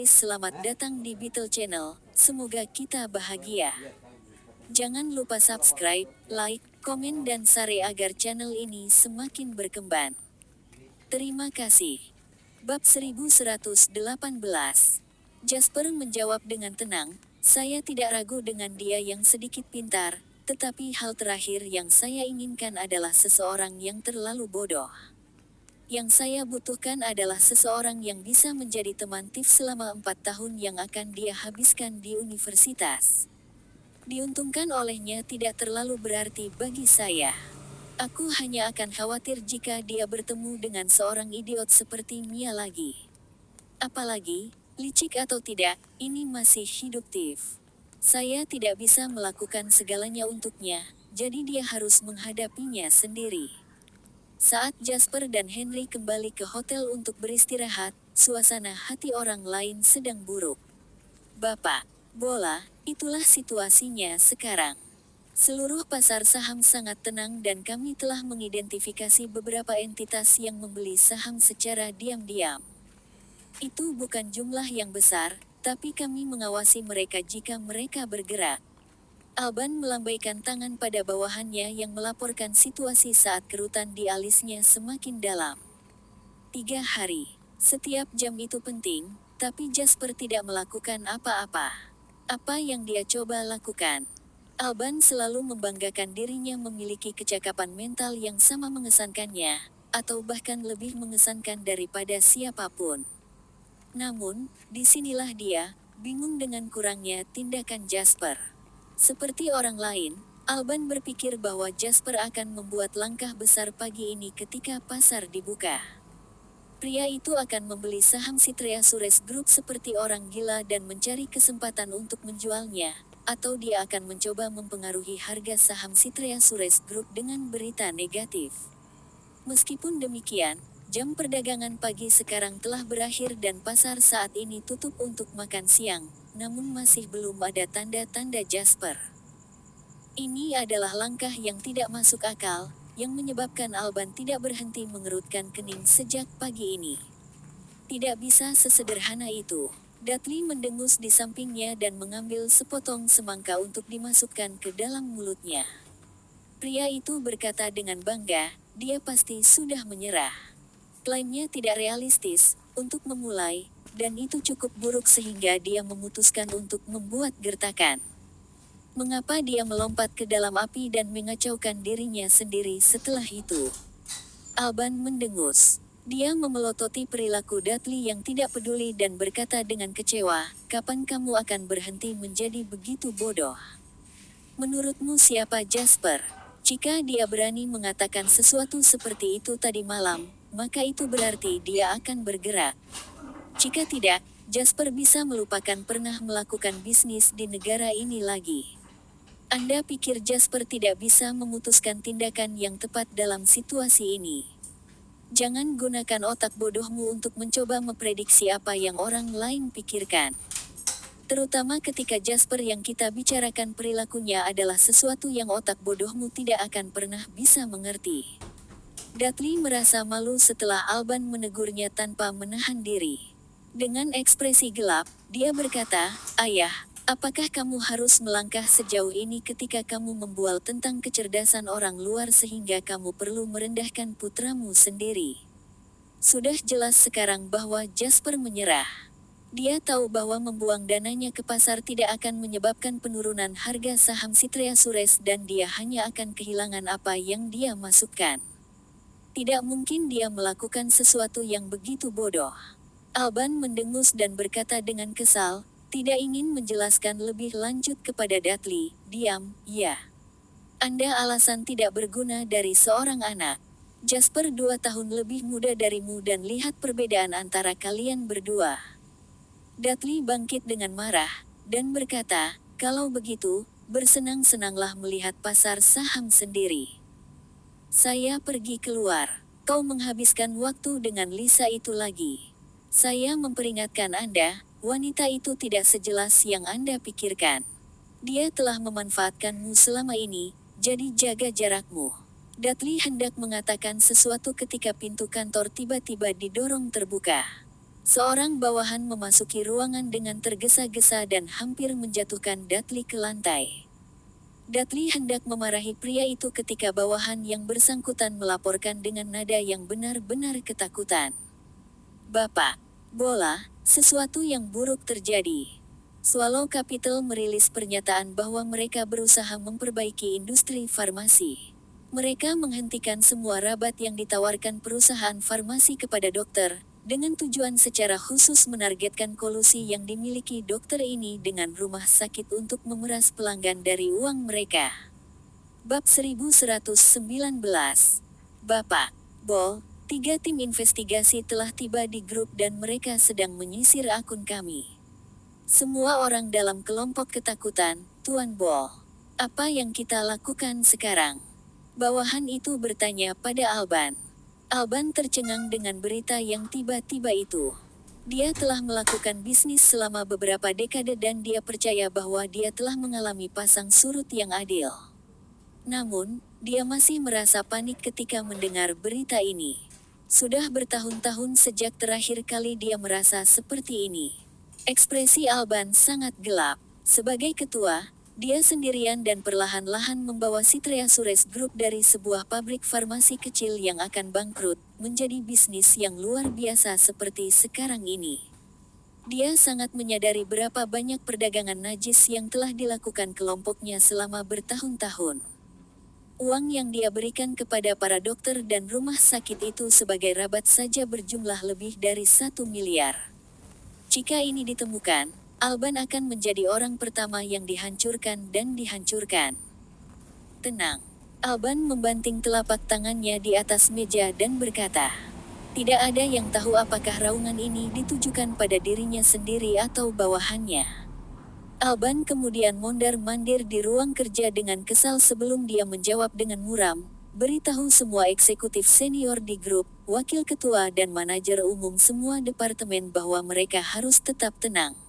Selamat datang di Beetle Channel, semoga kita bahagia. Jangan lupa subscribe, like, komen dan share agar channel ini semakin berkembang. Terima kasih. Bab 1118. Jasper menjawab dengan tenang, saya tidak ragu dengan dia yang sedikit pintar, tetapi hal terakhir yang saya inginkan adalah seseorang yang terlalu bodoh. Yang saya butuhkan adalah seseorang yang bisa menjadi teman tips selama 4 tahun yang akan dia habiskan di universitas. Diuntungkan olehnya tidak terlalu berarti bagi saya. Aku hanya akan khawatir jika dia bertemu dengan seorang idiot seperti Mia lagi. Apalagi, licik atau tidak, ini masih hidup Tiff. Saya tidak bisa melakukan segalanya untuknya, jadi dia harus menghadapinya sendiri. Saat Jasper dan Henry kembali ke hotel untuk beristirahat, suasana hati orang lain sedang buruk. Bapak, bola, itulah situasinya sekarang. Seluruh pasar saham sangat tenang dan kami telah mengidentifikasi beberapa entitas yang membeli saham secara diam-diam. Itu bukan jumlah yang besar, tapi kami mengawasi mereka jika mereka bergerak. Alban melambaikan tangan pada bawahannya yang melaporkan situasi saat kerutan di alisnya semakin dalam. 3 hari. Setiap jam itu penting, tapi Jasper tidak melakukan apa-apa. Apa yang dia coba lakukan? Alban selalu membanggakan dirinya memiliki kecakapan mental yang sama mengesankannya, atau bahkan lebih mengesankan daripada siapapun. Namun, disinilah dia, bingung dengan kurangnya tindakan Jasper. Seperti orang lain, Alban berpikir bahwa Jasper akan membuat langkah besar pagi ini ketika pasar dibuka. Pria itu akan membeli saham Citrea Sures Group seperti orang gila dan mencari kesempatan untuk menjualnya, atau dia akan mencoba mempengaruhi harga saham Citrea Sures Group dengan berita negatif. Meskipun demikian, jam perdagangan pagi sekarang telah berakhir dan pasar saat ini tutup untuk makan siang, namun masih belum ada tanda-tanda Jasper. Ini adalah langkah yang tidak masuk akal, yang menyebabkan Alban tidak berhenti mengerutkan kening sejak pagi ini. Tidak bisa sesederhana itu. Dudley mendengus di sampingnya dan mengambil sepotong semangka untuk dimasukkan ke dalam mulutnya. Pria itu berkata dengan bangga, dia pasti sudah menyerah. Klaimnya tidak realistis, untuk memulai, dan itu cukup buruk sehingga dia memutuskan untuk membuat gertakan. Mengapa dia melompat ke dalam api dan mengacaukan dirinya sendiri setelah itu? Alban mendengus. Dia memelototi perilaku Dudley yang tidak peduli dan berkata dengan kecewa, kapan kamu akan berhenti menjadi begitu bodoh? Menurutmu siapa Jasper? Jika dia berani mengatakan sesuatu seperti itu tadi malam, maka itu berarti dia akan bergerak. Jika tidak, Jasper bisa melupakan pernah melakukan bisnis di negara ini lagi. Anda pikir Jasper tidak bisa memutuskan tindakan yang tepat dalam situasi ini? Jangan gunakan otak bodohmu untuk mencoba memprediksi apa yang orang lain pikirkan. Terutama ketika Jasper yang kita bicarakan perilakunya adalah sesuatu yang otak bodohmu tidak akan pernah bisa mengerti. Dudley merasa malu setelah Alban menegurnya tanpa menahan diri. Dengan ekspresi gelap, dia berkata, ayah, apakah kamu harus melangkah sejauh ini ketika kamu membual tentang kecerdasan orang luar sehingga kamu perlu merendahkan putramu sendiri? Sudah jelas sekarang bahwa Jasper menyerah. Dia tahu bahwa membuang dananya ke pasar tidak akan menyebabkan penurunan harga saham Citrea Sures dan dia hanya akan kehilangan apa yang dia masukkan. Tidak mungkin dia melakukan sesuatu yang begitu bodoh. Alban mendengus dan berkata dengan kesal, tidak ingin menjelaskan lebih lanjut kepada Dudley, diam, ya. Anda alasan tidak berguna dari seorang anak. Jasper 2 tahun lebih muda darimu dan lihat perbedaan antara kalian berdua. Dudley bangkit dengan marah, dan berkata, kalau begitu, bersenang-senanglah melihat pasar saham sendiri. Saya pergi keluar. Kau menghabiskan waktu dengan Lisa itu lagi. Saya memperingatkan Anda, wanita itu tidak sejelas yang Anda pikirkan. Dia telah memanfaatkanmu selama ini, jadi jaga jarakmu. Dudley hendak mengatakan sesuatu ketika pintu kantor tiba-tiba didorong terbuka. Seorang bawahan memasuki ruangan dengan tergesa-gesa dan hampir menjatuhkan Dudley ke lantai. Dudley hendak memarahi pria itu ketika bawahan yang bersangkutan melaporkan dengan nada yang benar-benar ketakutan. "Bapak, bola, sesuatu yang buruk terjadi." Swallow Capital merilis pernyataan bahwa mereka berusaha memperbaiki industri farmasi. Mereka menghentikan semua rabat yang ditawarkan perusahaan farmasi kepada dokter, dengan tujuan secara khusus menargetkan kolusi yang dimiliki dokter ini dengan rumah sakit untuk memeras pelanggan dari uang mereka. Bab 1119. Bapak, Bol, 3 tim investigasi telah tiba di grup dan mereka sedang menyisir akun kami. Semua orang dalam kelompok ketakutan, Tuan Bol. Apa yang kita lakukan sekarang? Bawahan itu bertanya pada Alban. Alban tercengang dengan berita yang tiba-tiba itu. Dia telah melakukan bisnis selama beberapa dekade dan dia percaya bahwa dia telah mengalami pasang surut yang adil. Namun, dia masih merasa panik ketika mendengar berita ini. Sudah bertahun-tahun sejak terakhir kali dia merasa seperti ini. Ekspresi Alban sangat gelap. Sebagai ketua, dia sendirian dan perlahan-lahan membawa Citrea Sures Group dari sebuah pabrik farmasi kecil yang akan bangkrut, menjadi bisnis yang luar biasa seperti sekarang ini. Dia sangat menyadari berapa banyak perdagangan najis yang telah dilakukan kelompoknya selama bertahun-tahun. Uang yang dia berikan kepada para dokter dan rumah sakit itu sebagai rabat saja berjumlah lebih dari 1 miliar. Jika ini ditemukan, Alban akan menjadi orang pertama yang dihancurkan dan dihancurkan. Tenang. Alban membanting telapak tangannya di atas meja dan berkata, "Tidak ada yang tahu apakah raungan ini ditujukan pada dirinya sendiri atau bawahannya." Alban kemudian mondar-mandir di ruang kerja dengan kesal sebelum dia menjawab dengan muram, "Beritahu semua eksekutif senior di grup, wakil ketua dan manajer umum semua departemen bahwa mereka harus tetap tenang.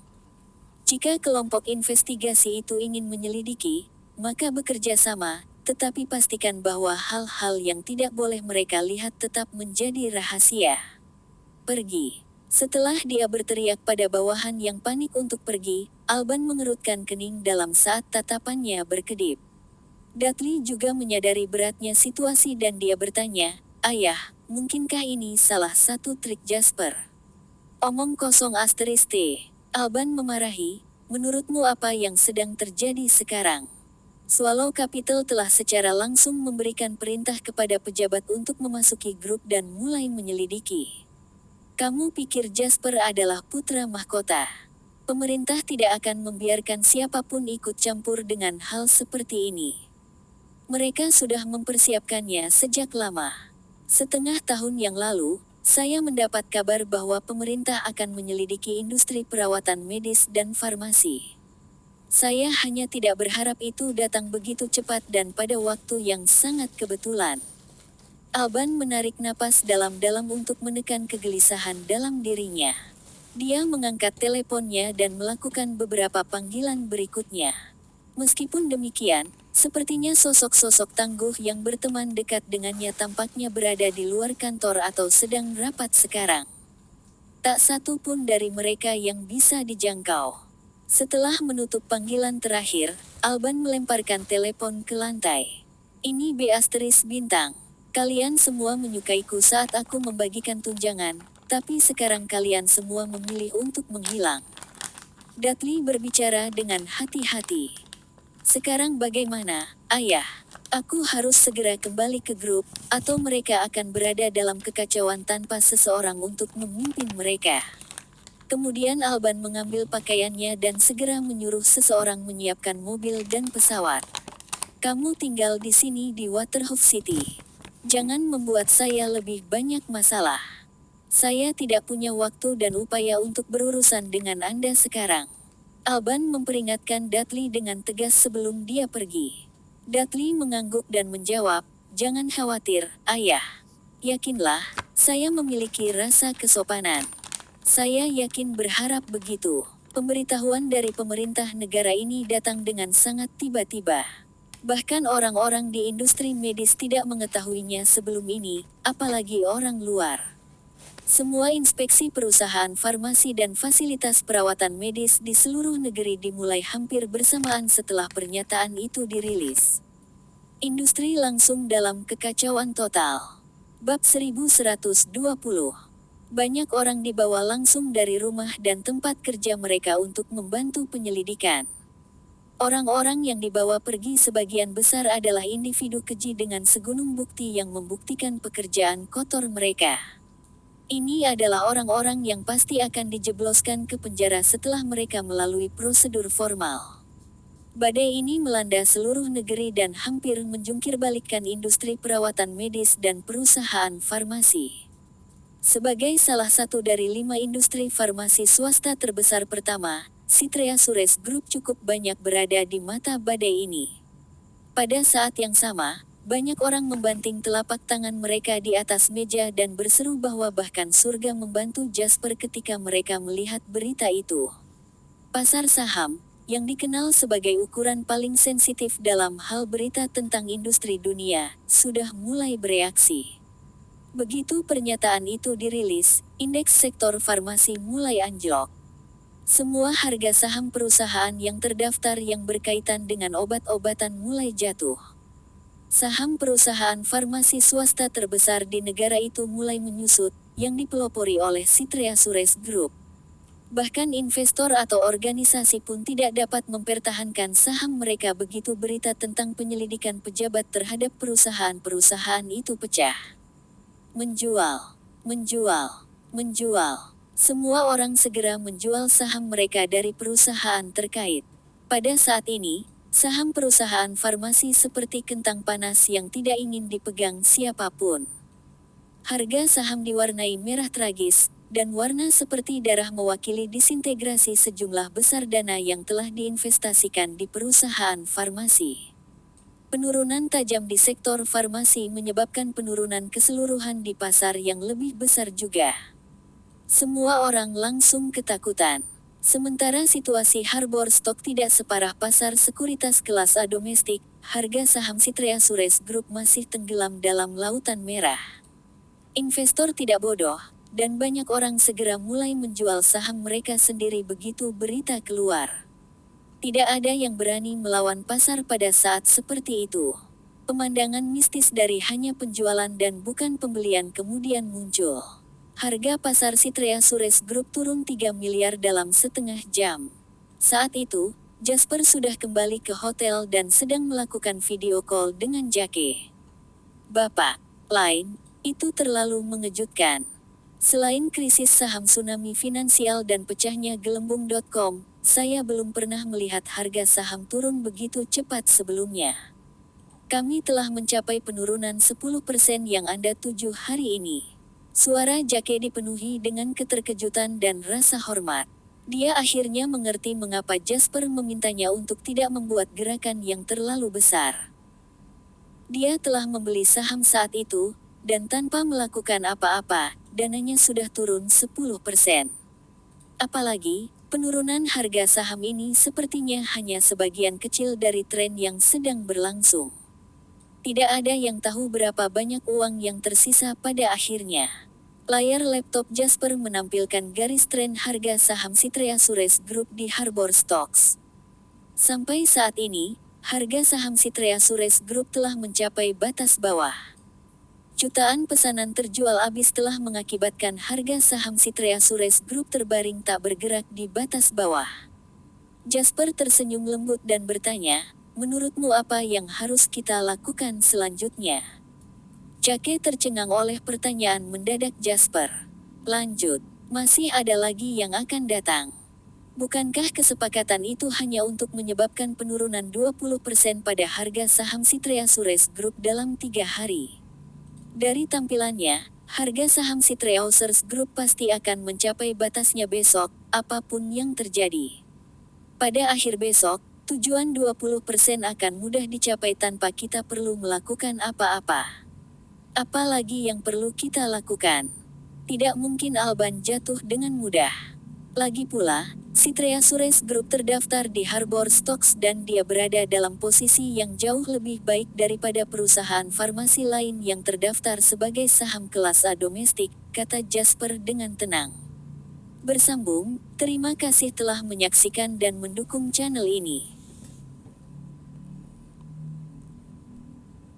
Jika kelompok investigasi itu ingin menyelidiki, maka bekerja sama, tetapi pastikan bahwa hal-hal yang tidak boleh mereka lihat tetap menjadi rahasia. Pergi." Setelah dia berteriak pada bawahan yang panik untuk pergi, Alban mengerutkan kening dalam saat tatapannya berkedip. Dudley juga menyadari beratnya situasi dan dia bertanya, "Ayah, mungkinkah ini salah satu trik Jasper?" "Omong kosong asterisk T." Alban memarahi, "Menurutmu apa yang sedang terjadi sekarang?" Swallow Capital telah secara langsung memberikan perintah kepada pejabat untuk memasuki grup dan mulai menyelidiki. Kamu pikir Jasper adalah putra mahkota? Pemerintah tidak akan membiarkan siapapun ikut campur dengan hal seperti ini. Mereka sudah mempersiapkannya sejak lama. Setengah tahun yang lalu, saya mendapat kabar bahwa pemerintah akan menyelidiki industri perawatan medis dan farmasi. Saya hanya tidak berharap itu datang begitu cepat dan pada waktu yang sangat kebetulan." Alban menarik napas dalam-dalam untuk menekan kegelisahan dalam dirinya. Dia mengangkat teleponnya dan melakukan beberapa panggilan berikutnya. Meskipun demikian, sepertinya sosok-sosok tangguh yang berteman dekat dengannya tampaknya berada di luar kantor atau sedang rapat sekarang. Tak satu pun dari mereka yang bisa dijangkau. Setelah menutup panggilan terakhir, Alban melemparkan telepon ke lantai. "Ini B asterisk bintang. Kalian semua menyukaiku saat aku membagikan tunjangan, tapi sekarang kalian semua memilih untuk menghilang." Dudley berbicara dengan hati-hati. "Sekarang bagaimana, Ayah? Aku harus segera kembali ke grup, atau mereka akan berada dalam kekacauan tanpa seseorang untuk memimpin mereka." Kemudian Alban mengambil pakaiannya dan segera menyuruh seseorang menyiapkan mobil dan pesawat. "Kamu tinggal di sini di Waterhoof City. Jangan membuat saya lebih banyak masalah. Saya tidak punya waktu dan upaya untuk berurusan dengan Anda sekarang." Alban memperingatkan Dudley dengan tegas sebelum dia pergi. Dudley mengangguk dan menjawab, "Jangan khawatir, Ayah. Yakinlah, saya memiliki rasa kesopanan." "Saya yakin berharap begitu." Pemberitahuan dari pemerintah negara ini datang dengan sangat tiba-tiba. Bahkan orang-orang di industri medis tidak mengetahuinya sebelum ini, apalagi orang luar. Semua inspeksi perusahaan farmasi dan fasilitas perawatan medis di seluruh negeri dimulai hampir bersamaan setelah pernyataan itu dirilis. Industri langsung dalam kekacauan total. Bab 1120. Banyak orang dibawa langsung dari rumah dan tempat kerja mereka untuk membantu penyelidikan. Orang-orang yang dibawa pergi sebagian besar adalah individu keji dengan segunung bukti yang membuktikan pekerjaan kotor mereka. Ini adalah orang-orang yang pasti akan dijebloskan ke penjara setelah mereka melalui prosedur formal. Badai ini melanda seluruh negeri dan hampir menjungkirbalikkan industri perawatan medis dan perusahaan farmasi. Sebagai salah satu dari 5 industri farmasi swasta terbesar pertama, Citrea Sures Group cukup banyak berada di mata badai ini. Pada saat yang sama, banyak orang membanting telapak tangan mereka di atas meja dan berseru bahwa bahkan surga membantu Jasper ketika mereka melihat berita itu. Pasar saham, yang dikenal sebagai ukuran paling sensitif dalam hal berita tentang industri dunia, sudah mulai bereaksi. Begitu pernyataan itu dirilis, indeks sektor farmasi mulai anjlok. Semua harga saham perusahaan yang terdaftar yang berkaitan dengan obat-obatan mulai jatuh. Saham perusahaan farmasi swasta terbesar di negara itu mulai menyusut, yang dipelopori oleh Citrea Sures Group. Bahkan investor atau organisasi pun tidak dapat mempertahankan saham mereka begitu berita tentang penyelidikan pejabat terhadap perusahaan-perusahaan itu pecah. Menjual, menjual, menjual. Semua orang segera menjual saham mereka dari perusahaan terkait. Pada saat ini, saham perusahaan farmasi seperti kentang panas yang tidak ingin dipegang siapapun. Harga saham diwarnai merah tragis, dan warna seperti darah mewakili disintegrasi sejumlah besar dana yang telah diinvestasikan di perusahaan farmasi. Penurunan tajam di sektor farmasi menyebabkan penurunan keseluruhan di pasar yang lebih besar juga. Semua orang langsung ketakutan. Sementara situasi Harbor Stock tidak separah pasar sekuritas kelas A domestik, harga saham Citrea Sures Group masih tenggelam dalam lautan merah. Investor tidak bodoh, dan banyak orang segera mulai menjual saham mereka sendiri begitu berita keluar. Tidak ada yang berani melawan pasar pada saat seperti itu. Pemandangan mistis dari hanya penjualan dan bukan pembelian kemudian muncul. Harga pasar Citrea Sures Group turun 3 miliar dalam setengah jam. Saat itu, Jasper sudah kembali ke hotel dan sedang melakukan video call dengan Jake. Bapak, lain, itu terlalu mengejutkan. Selain krisis saham tsunami finansial dan pecahnya gelembung.com, saya belum pernah melihat harga saham turun begitu cepat sebelumnya. Kami telah mencapai penurunan 10% yang Anda tuju hari ini. Suara Jake dipenuhi dengan keterkejutan dan rasa hormat. Dia akhirnya mengerti mengapa Jasper memintanya untuk tidak membuat gerakan yang terlalu besar. Dia telah membeli saham saat itu, dan tanpa melakukan apa-apa, dananya sudah turun 10%. Apalagi, penurunan harga saham ini sepertinya hanya sebagian kecil dari tren yang sedang berlangsung. Tidak ada yang tahu berapa banyak uang yang tersisa pada akhirnya. Layar laptop Jasper menampilkan garis tren harga saham Citrea Sures Group di Harbor Stocks. Sampai saat ini, harga saham Citrea Sures Group telah mencapai batas bawah. Jutaan pesanan terjual habis telah mengakibatkan harga saham Citrea Sures Group terbaring tak bergerak di batas bawah. Jasper tersenyum lembut dan bertanya, "Menurutmu apa yang harus kita lakukan selanjutnya?" Jake tercengang oleh pertanyaan mendadak Jasper. Lanjut, masih ada lagi yang akan datang. Bukankah kesepakatan itu hanya untuk menyebabkan penurunan 20% pada harga saham Citrea Sures Group dalam 3 hari? Dari tampilannya, harga saham Citrea Sures Group pasti akan mencapai batasnya besok, apapun yang terjadi. Pada akhir besok, tujuan 20% akan mudah dicapai tanpa kita perlu melakukan apa-apa. Apa lagi yang perlu kita lakukan? Tidak mungkin Alban jatuh dengan mudah. Lagi pula, Citrea Suresh Group terdaftar di Harbor Stocks dan dia berada dalam posisi yang jauh lebih baik daripada perusahaan farmasi lain yang terdaftar sebagai saham kelas A domestik, kata Jasper dengan tenang. Bersambung, terima kasih telah menyaksikan dan mendukung channel ini.